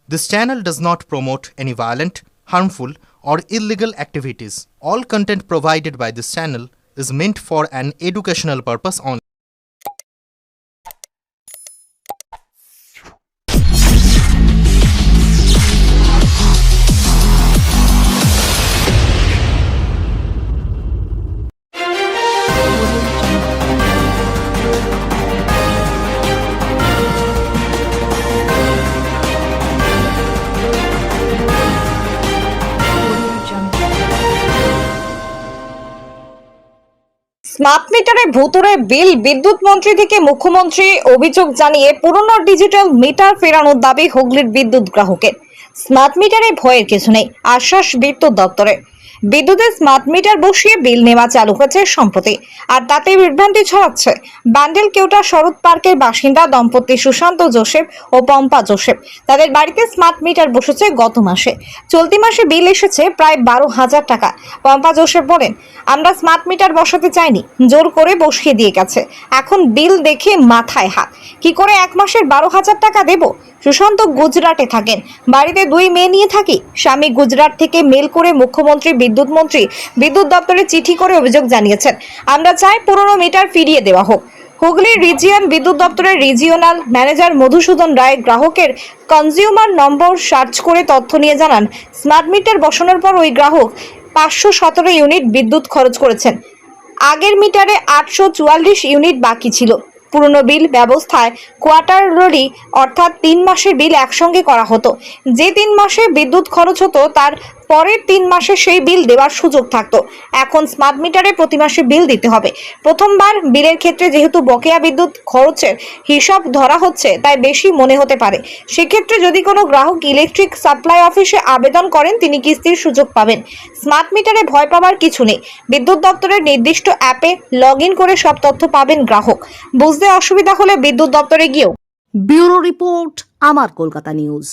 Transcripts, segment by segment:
This channel does not promote any violent, harmful, or illegal activities. All content provided by this channel is meant for an educational purpose only. Smart মিটারে ভুতুড়ে বিল, বিদ্যুৎ মন্ত্রী থেকে মুখ্যমন্ত্রী অভিযোগ জানিয়ে পুরনো ডিজিটাল মিটার ফেরানোর দাবি হুগলির বিদ্যুৎ গ্রাহকের। স্মার্ট মিটারে ভয়ের কিছু নেই, আশ্বাস বিদ্যুৎ দপ্তরে। বিদ্যুতের স্মার্ট মিটার বসিয়ে বিল নেওয়া চালু হয়েছে সম্প্রতি, আর তাতে বিভ্রান্তি ছড়াচ্ছে বান্ডেল কেওটা শরৎ পার্কের বাসিন্দা দম্পতি সুশান্ত জোসেফ ও পম্পা জোসেফ। তাদের বাড়িতে স্মার্ট মিটার বসেছে গত মাসে। চলতি মাসে বিল এসেছে প্রায় 12,000 টাকা। পম্পা জোসেফ বলেন, আমরা স্মার্ট মিটার বসাতে চাইনি, জোর করে বসিয়ে দিয়ে গেছে। এখন বিল দেখে মাথায় হাত, কি করে এক মাসের 12,000 টাকা দেব? সুশান্ত গুজরাটে থাকেন, বাড়িতে 2 মেয়ে নিয়ে থাকি। স্বামী গুজরাট থেকে মেল করে মুখ্যমন্ত্রী, বিদ্যুৎ মন্ত্রী, বিদ্যুৎ দপ্তরে চিঠি করে অভিযোগ জানিয়েছেন। আমরা চাই পুরনো মিটার ফিরিয়ে দেওয়া হোক। হুগলি রিজিয়ন বিদ্যুৎ দপ্তরের রিজিওনাল ম্যানেজার মধুসূদন রায় গ্রাহকের কনজিউমার নম্বর সার্চ করে তথ্য নিয়ে জানান, স্মার্ট মিটার বসানোর পর ওই গ্রাহক 517 ইউনিট বিদ্যুৎ খরচ করেছেন। আগের মিটারে 844 ইউনিট বাকি ছিল। পুরনো বিল ব্যবস্থায় কোয়ার্টারলি অর্থাৎ 3 মাসের বিল একসঙ্গে করা হতো। যে 3 মাসে বিদ্যুৎ খরচ হতো তার পরের 3 মাসে সেই বিল দেওয়ার সুযোগ থাকতো। এখন স্মার্ট মিটারে প্রতি মাসে বিল দিতে হবে। প্রথমবার বিলের ক্ষেত্রে যেহেতু বকেয়া বিদ্যুৎ খরচের হিসাব ধরা হচ্ছে, তাই বেশি মনে হতে পারে। সেক্ষেত্রে যদি কোনো গ্রাহক ইলেকট্রিক সাপ্লাই অফিসে আবেদন করেন, তিনি কিস্তির সুযোগ পাবেন। স্মার্ট মিটারে ভয় পাওয়ার কিছু নেই। বিদ্যুৎ দপ্তরের নির্দিষ্ট অ্যাপে লগ ইন করে সব তথ্য পাবেন গ্রাহক। বুঝতে অসুবিধা হলে বিদ্যুৎ দপ্তরে গিয়েও। ব্যুরো রিপোর্ট, আমার কলকাতা নিউজ।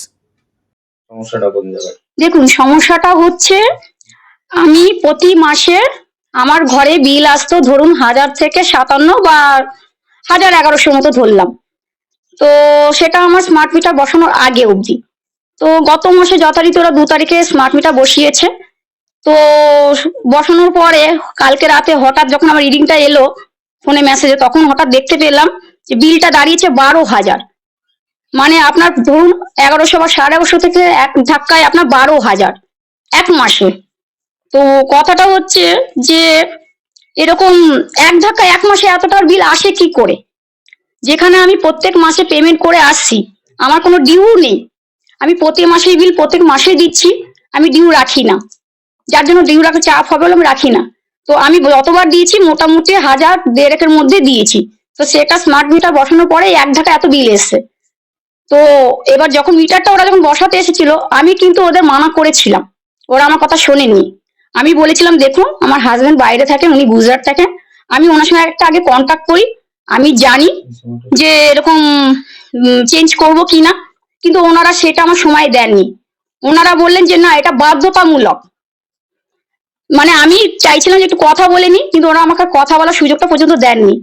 সমস্যাটা কোন জায়গায়? দেখুন, সমস্যাটা হচ্ছে আমি প্রতি মাসে আমার ঘরে বিল আসতো ধরুন 1000 থেকে 57 বা 1100 মতো ধরলাম। তো সেটা আমার স্মার্ট মিটার বসানোর আগে অবধি। তো গত মাসে যথারীতি ওরা 2 তারিখে স্মার্ট মিটার বসিয়েছে। তো বসানোর পরে কালকে রাতে হঠাৎ যখন আমার রিডিংটা এলো ফোনে মেসেজে, তখন হঠাৎ দেখতে পেলাম যে বিলটা দাঁড়িয়েছে 12,000। মানে আপনার ধরুন 1100 বা 1150 থেকে এক ধাক্কায় আপনার 12,000 এক মাসে। তো কথাটা হচ্ছে যে এরকম এক ধাক্কায় এক মাসে এতটার বিল আসে কি করে, যেখানে আমি প্রত্যেক মাসে পেমেন্ট করে আসছি, আমার কোনো ডিউ নেই। আমি প্রতি মাসে বিল প্রত্যেক মাসে দিচ্ছি, আমি ডিউ রাখি না। যার জন্য ডিউ রাখা চাপ হবে বলে আমি রাখি না। তো আমি যতবার দিয়েছি মোটামুটি 1000-1,500 মধ্যে দিয়েছি। তো সেটা স্মার্ট মিটার বসানোর পরে এক ধাক্কা এত বিল এসছে। তো এবার যখন মিটারটা ওরা যখন বসাতে এসেছিল, আমি কিন্তু ওদের মানা করেছিলাম, ওরা আমার কথা শোনেনি। আমি বলেছিলাম, দেখুন আমার হাজবেন্ড বাইরে থাকেন, উনি গুজরাট থাকেন, আমি ওনার সঙ্গে একটা আগে কন্ট্যাক্ট করি, আমি জানি যে এরকম চেঞ্জ করব কিনা। কিন্তু ওনারা সেটা আমার সময় দেননি। ওনারা বললেন যে না, এটা বাধ্যতামূলক। মানে আমি চাইছিলাম যে একটু কথা বলে নি, কিন্তু ওরা আমাকে কথা বলার সুযোগটা পর্যন্ত দেননি।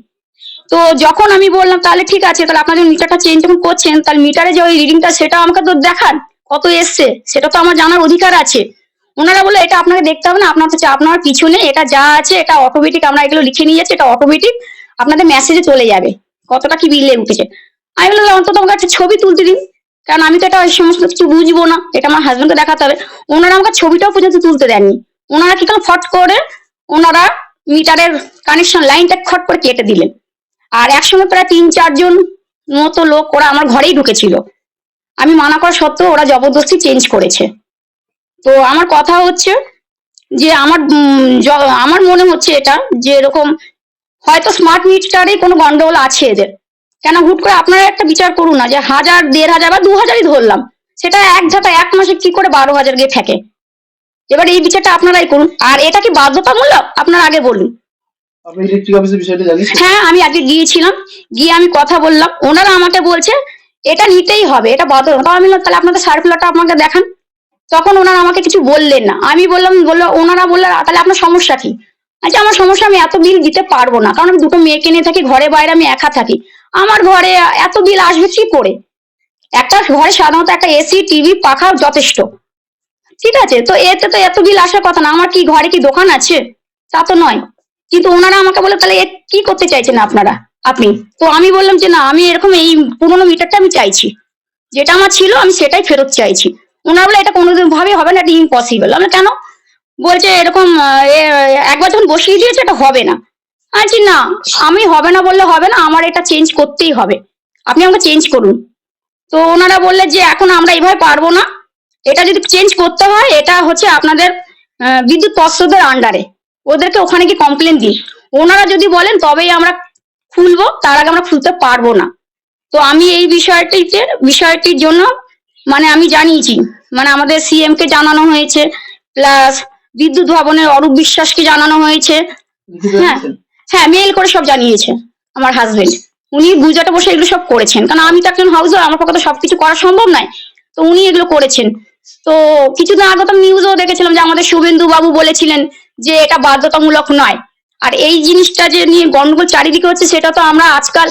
তো যখন আমি বললাম তাহলে ঠিক আছে, তাহলে আপনারা মিটারটা চেঞ্জ যখন করছেন, তাহলে মিটারে যে ওই রিডিংটা সেটা আমাকে তো দেখান কত এসছে, সেটা তো আমার জানার অধিকার আছে। ওনারা বলে এটা আপনাকে দেখতে হবে না, আপনার তো চাপ নেওয়ার কিছু নেই, এটা যা আছে এটা অটোমেটিক, আমরা এগুলো লিখে নিয়ে যাচ্ছি, এটা অটোমেটিক আপনাদের মেসেজে চলে যাবে কতটা কি বিল উঠেছে। আমি বললাম অন্তত আমাকে একটা ছবি তুলতে দিন, কারণ আমি তো এটা সমস্ত কিছু বুঝবো না, এটা আমার হাজবেন্ডকে দেখাতে হবে। ওনারা আমাকে ছবিটাও পর্যন্ত তুলতে দেননি। ওনারা কি করলেন, ফট করে ওনারা মিটারের কানেকশন লাইনটা খট করে কেটে দিলেন। আর একসঙ্গে প্রায় 3-4 জন মতো লোক ওরা আমার ঘরেই ঢুকেছিল। আমি মানা করা সত্ত্বেও ওরা জবরদস্তি চেঞ্জ করেছে। তো আমার কথা হচ্ছে যে আমার মনে হচ্ছে এটা যে এরকম হয়তো স্মার্ট মিটারে কোনো গন্ডগোল আছে এদের। কেন হুট করে আপনারা একটা বিচার করুন না, যে 1000, 1500 বা 2000ই ধরলাম, সেটা এক ধাক্কা এক মাসে কি করে 12,000 গিয়ে থাকে। এবার এই বিচারটা আপনারাই করুন। আর এটা কি বাধ্যতামূলক আপনারা আগে বলুন। আপনি ইলেকট্রিক অফিসের বিষয়টা জানিয়েছেন? হ্যাঁ, আমি আগে গিয়েছিলাম, গিয়ে আমি কথা বললাম, ওনারা আমাকে বলছে এটা নিতেই হবে, এটা বাধ্যতামূলক। আমি বললাম তাহলে আপনাদের সার্কুলারটা আমাকে দেখান। তখন ওনারা আমাকে কিছু বললেন না। আমি বললাম, ওনারা বললেন তাহলে আপনার সমস্যা কি? আচ্ছা, আমার সমস্যা আমি এত বিল দিতে পারবো না, কারণ আমি 2টো মেয়েকে নিয়ে থাকি, ঘরে বাইরে আমি একা থাকি, আমার ঘরে এত বিল আসবে কি করে। একটা ঘরে সাধারণত একটা এসি টিভি পাখা যথেষ্ট, ঠিক আছে? তো এতে তো এত বিল আসার কথা না। আমার কি ঘরে কি দোকান আছে? তা তো নয়। কিন্তু ওনারা আমাকে বলে তাহলে এ কি করতে চাইছেন আপনারা, আপনি? তো আমি বললাম যে না, আমি এরকম এই পুরোনো মিটারটা আমি চাইছি, যেটা আমার ছিল আমি সেটাই ফেরত চাইছি। ওনারা বলে এটা কোনোদিন ভাবে হবে না, এটা ইম্পসিবল। আমরা কেন? বলছে এরকম একবার যখন বসিয়ে দিয়েছে এটা হবে না। আমি বলছি না, আমি হবে না বললে হবে না, আমার এটা চেঞ্জ করতেই হবে, আপনি আমাকে চেঞ্জ করুন। তো ওনারা বললেন যে এখন আমরা এইভাবে পারবো না, এটা যদি চেঞ্জ করতে হয় এটা হচ্ছে আপনাদের বিদ্যুৎ পর্ষদের আন্ডারে, ওদেরকে ওখানে কি কমপ্লেন দিই, ওনারা যদি বলেন তবেই আমরা খুলবো, তার আগে আমরা খুলতে পারবো না। তো আমি এই বিষয়টির জন্য মানে আমি জানিয়েছি, মানে আমাদের সিএম কে জানানো হয়েছে, প্লাস বিদ্যুৎ ভবনের অরূপ বিশ্বাসকে জানানো হয়েছে। হ্যাঁ, হ্যাঁ, মেইল করে সব জানিয়েছে আমার হাজবেন্ড। উনি গুজরাটে বসে এগুলো সব করেছেন, কারণ আমি তো একজন হাউস ওয়াইফ, আমার পক্ষে তো সবকিছু করা সম্ভব নয়। তো উনি এগুলো করেছেন। তো কিছুদিন আগে তো নিউজও দেখেছিলাম যে আমাদের শুভেন্দু বাবু বলেছিলেন যে এটা বাধ্যতামূলক নয়। আর এই জিনিসটা যে নিয়ে গন্ডগোল চারিদিকে হচ্ছে সেটা তো আমরা আজকাল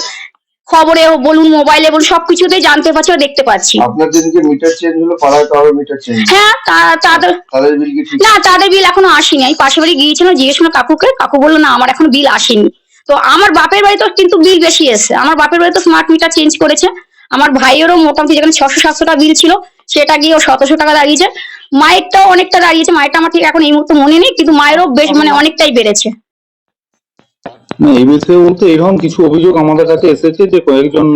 খবরে বলুন, মোবাইলে বলুন, সবকিছুতেই জানতে পারছি বা দেখতে পাচ্ছি। আপনার যেদিকে মিটার চেঞ্জ হলো পাড়ায় কারোর মিটার চেঞ্জ হ্যাঁ, তাদের তাদের বিল কি ঠিক? না, তাদের বিল এখনো আসেনি। আমি পাশের বাড়ি গিয়েছিলাম, জিজ্ঞেস করলাম কাকুকে, কাকু বললো না আমার এখনো বিল আসেনি। তো আমার বাপের বাড়িতে কিন্তু বিল বেশি এসছে, আমার বাপের বাড়িতে স্মার্ট মিটার চেঞ্জ করেছে। আমার ভাইয়েরও মোটামুটি যেখানে 600-700 টাকা বিল ছিল সেটা গিয়ে 1700 টাকা দাঁড়িয়েছে। মায়েরটাও অনেকটা দাঁড়িয়েছে, মায়েরটা আমার ঠিক এখন এই মুহূর্তে মনে নেই, কিন্তু মায়েরও বেশ মানে অনেকটাই বেড়েছে। না, এই বিষয়ে বলতে এরকম কিছু অভিযোগ আমাদের কাছে এসেছে যে কয়েকজন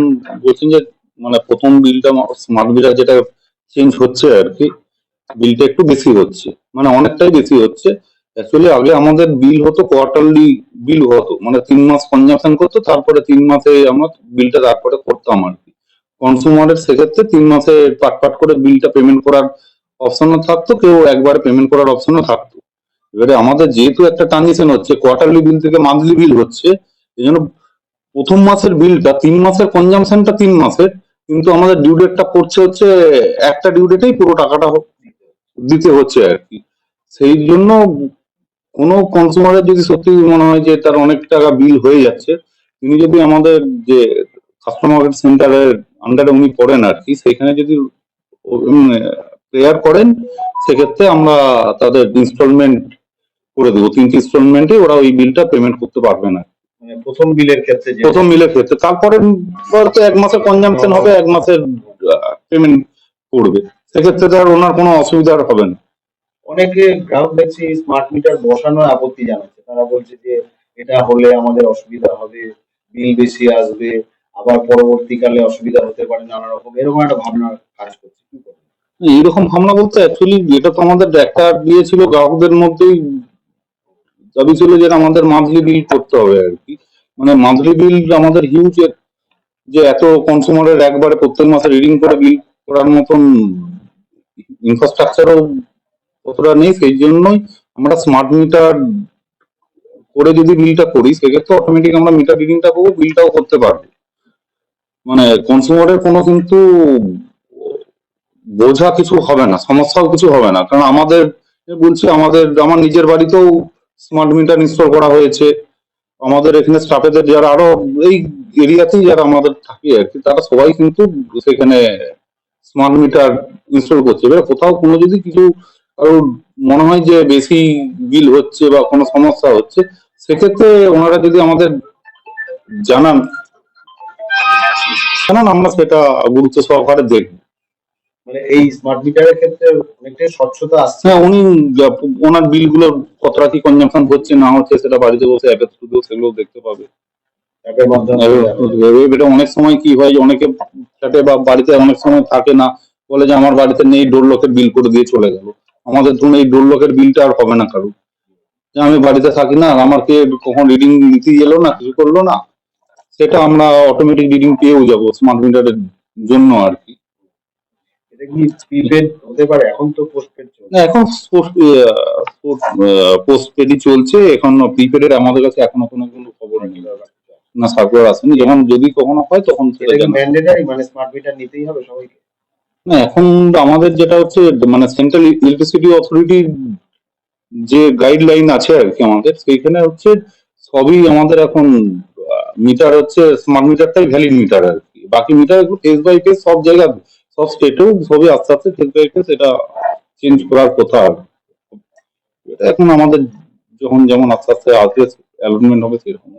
বলছেন যে মানে প্রথম বিলটা স্মার্ট মিটার যেটা চেঞ্জ হচ্ছে আর কি, বিলটা একটু বেশি হচ্ছে, মানে অনেকটাই বেশি হচ্ছে। অ্যাকচুয়ালি আগে আমাদের বিল হতো কোয়ার্টারলি বিল হতো, মানে 3 মাস কনজাম্পশন করতো, তারপরে 3 মাসে আমরা বিলটা তারপরে করতাম আর কি। কনসুমারের সেক্ষেত্রে 3 মাসে পাট করে বিলটা পেমেন্ট করার অপশনও থাকতো, কেউ একবারে পেমেন্ট করার অপশনও থাকতো। এবারে আমাদের যেহেতু একটা ট্রানজিশন হচ্ছে কোয়ার্টারলি বিল থেকে মান্থলি বিল হচ্ছে, এই জন্য প্রথম মাসের বিলটা 3 মাসের কনজাম্পশনটা 3 মাসের, কিন্তু আমাদের ডিউ ডেটটা পড়ছে হচ্ছে একটা ডিউ ডেটেই পুরো টাকাটা দিতে হচ্ছে আর কি। সেই জন্য কোনো কনসুমারের যদি সত্যি মনে হয় যে তার অনেক টাকা বিল হয়ে যাচ্ছে, তিনি যদি আমাদের যে কাস্টমার সেন্টারের আন্ডারে উনি পড়েন আর কি, সেখানে যদি প্রেয়ার করেন, সেক্ষেত্রে আমরা তাদের ইনস্টলমেন্ট করে দেবো, 3টে ইনস্টলমেন্টে ওরা ওই বিলটা পেমেন্ট করতে পারবে না। মানে প্রথম বিলের ক্ষেত্রে প্রথম বিলের ক্ষেত্রে তারপরে হয়তো 1 মাসের কনজাম্পশন হবে, 1 মাসের পেমেন্ট করবে, সেক্ষেত্রে তার ওনার কোনো অসুবিধা হবে না। অনেকে গ্রাহক দেখছি স্মার্ট মিটার বসানোর আপত্তি জানাচ্ছে, তারা বলছে যে এটা হলে আমাদের অসুবিধা হবে, বিল বেশি আসবে, আবার পরবর্তীকালে অসুবিধা হতে পারে, নানা রকম এরকম একটা ভাবনা কাজ করছে। কি করবে? এইরকম ভাবনা বলতে অ্যাকচুয়ালি এটা তো আমাদের একটা দিয়েছিল গ্রাহকদের মধ্যেই দাবি ছিল যে আমাদের মান্থলি বিল করতে হবে আর কি, মানে মান্থলি বিল আমাদের হিউজ, যে এত কনসুমারের একবারে প্রত্যেক মাসে রিডিং করে বিল করার মতন ইনফ্রাস্ট্রাকচারও অতটা নেই। সেই জন্যই আমরা স্মার্ট মিটার করে যদি বিলটা করি, সেক্ষেত্রে অটোমেটিক আমরা মিটার রিডিংটা করবো, বিলটাও করতে পারবো, মানে কনসুমারের কোনো কিন্তু বোঝা কিছু হবে না, সমস্যাও কিছু হবে না। কারণ আমাদের বলছি আমার নিজের বাড়িতেও স্মার্ট মিটার ইনস্টল করা হয়েছে, আমাদের এখানে স্টাফেদের যারা আরো এই এরিয়াতেই যারা আমাদের থাকে আর কি, তারা সবাই কিন্তু সেখানে স্মার্ট মিটার ইনস্টল করছে। এবার কোথাও কোনো যদি কিছু কারোর মনে হয় যে বেশি বিল হচ্ছে বা কোনো সমস্যা হচ্ছে, সেক্ষেত্রে ওনারা যদি আমাদের জানান আমরা সেটা গুরুত্ব সহকারে দেখবো। মানে এই স্মার্ট মিটারের ক্ষেত্রে অনেকটাই স্বচ্ছতা আসছে। হ্যাঁ, উনি ওনার বিল গুলো কতটা কি কনজাম্পশন হচ্ছে না হচ্ছে সেটা বাড়িতে বসে অ্যাপের থ্রুতেও সেগুলো দেখতে পাবে। অ্যাপের মাধ্যমে এটা অনেক সময় কি হয়, অনেকে ফ্ল্যাটে বা বাড়িতে অনেক সময় থাকে না, বলে যে আমার বাড়িতে নেই, ডোর লকের বিল করে দিয়ে চলে গেল। আমাদের ধরুন এই ডোর লকের বিলটা আর হবে না কারো, যে আমি বাড়িতে থাকি না, আমাকে কখন রিডিং নিতে এলো না, কিছু করলো না, সেটা আমরা অটোমেটিক রিডিং পেয়েও যাবো স্মার্ট মিটারের জন্য আর কি। এটা কি প্রিপেড হতে পারে? এখন তো পোস্টপেড চলছে। না, এখন পোস্টপেডই চলছে, এখন প্রিপেডের আমাদের কাছে এখনো কোনো খবর নেই, না সার্কুলার আসেনি। যখন যদি কখনো হয় তখন সেটা এটা কি জানাবো। ম্যান্ডেটরি, মানে স্মার্ট মিটার নিতেই হবে সবাইকে? না, এখন আমাদের যেটা হচ্ছে মানে সেন্ট্রাল ইলেকট্রিসিটি অথরিটির যে গাইডলাইন আছে আর কি, আমাদের সেইখানে হচ্ছে সবই আমাদের এখন মিটার হচ্ছে স্মার্ট মিটারটাই ভ্যালিড মিটার আর কি। বাকি মিটার একটু কেস বাই কেস সব জায়গায় সব স্টেটেও সবই আস্তে আস্তে ঠিক হয়ে গেছে, এটা চেঞ্জ করার কথা। এটা এখন আমাদের যখন যেমন আস্তে আস্তে অ্যালটমেন্ট হবে সেরকম